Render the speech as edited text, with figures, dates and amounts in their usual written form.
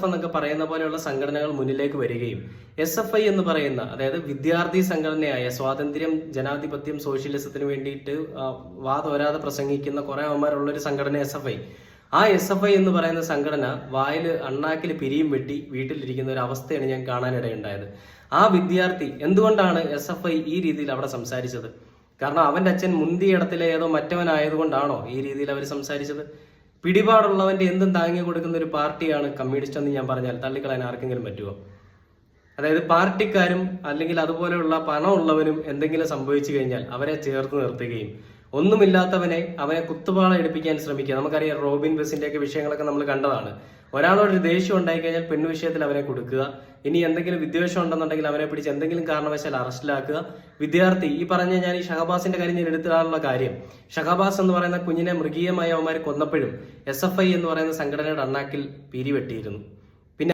എന്നൊക്കെ പറയുന്ന പോലെയുള്ള സംഘടനകൾ മുന്നിലേക്ക് വരികയും SFI എന്ന് പറയുന്ന, അതായത് വിദ്യാർത്ഥി സംഘടനയായ സ്വാതന്ത്ര്യം, ജനാധിപത്യം, സോഷ്യലിസത്തിന് വേണ്ടിയിട്ട് വാതോരാതെ പ്രസംഗിക്കുന്ന കുറെ അവന്മാരുള്ള ഒരു സംഘടന SFI. ആ SFI എന്ന് പറയുന്ന സംഘടന വായില് അണ്ണാക്കിൽ പിരിയും വെട്ടി വീട്ടിലിരിക്കുന്ന ഒരു അവസ്ഥയാണ് ഞാൻ കാണാനിടയുണ്ടായത്. ആ വിദ്യാർത്ഥി എന്തുകൊണ്ടാണ് SFI ഈ രീതിയിൽ അവിടെ സംസാരിച്ചത്? കാരണം അവന്റെ അച്ഛൻ മുന്തിയിടത്തിലെ ഏതോ മറ്റവനായതുകൊണ്ടാണോ ഈ രീതിയിൽ അവർ സംസാരിച്ചത്? പിടിപാടുള്ളവന്റെ എന്തും താങ്ങി കൊടുക്കുന്ന ഒരു പാർട്ടിയാണ് കമ്മ്യൂണിസ്റ്റ് എന്ന് ഞാൻ പറഞ്ഞാൽ തള്ളിക്കളയാൻ ആർക്കെങ്കിലും പറ്റുമോ? അതായത് പാർട്ടിക്കാരും അല്ലെങ്കിൽ അതുപോലെയുള്ള പണമുള്ളവനും എന്തെങ്കിലും സംഭവിച്ചു കഴിഞ്ഞാൽ അവരെ ചേർത്ത് നിർത്തുകയും ഒന്നുമില്ലാത്തവനെ അവനെ കുത്തുപാള എടുപ്പിക്കാൻ ശ്രമിക്കുക. നമുക്കറിയാം റോബിൻ ബസിന്റെയൊക്കെ വിഷയങ്ങളൊക്കെ നമ്മൾ കണ്ടതാണ്. ഒരാളോട് ദേഷ്യം ഉണ്ടായി കഴിഞ്ഞാൽ പെണ്ണു വിഷയത്തിൽ അവനെ കൊടുക്കുക, ഇനി എന്തെങ്കിലും വിദ്വേഷം ഉണ്ടെന്നുണ്ടെങ്കിൽ അവനെ പിടിച്ച് എന്തെങ്കിലും കാരണവശാൽ അറസ്റ്റിലാക്കുക. വിദ്യാർത്ഥി ഈ പറഞ്ഞ ഞാൻ ഈ ഷഹബാസിന്റെ കാര്യം ഞാൻ എടുത്തിടാനുള്ള കാര്യം, ഷഹബാസ് എന്ന് പറയുന്ന കുഞ്ഞിനെ മൃഗീയമായി അവന്മാർ കൊന്നപ്പോഴും SFI എന്ന് പറയുന്ന സംഘടനയുടെ അണ്ണാക്കിൽ പിരിവെട്ടിയിരുന്നു.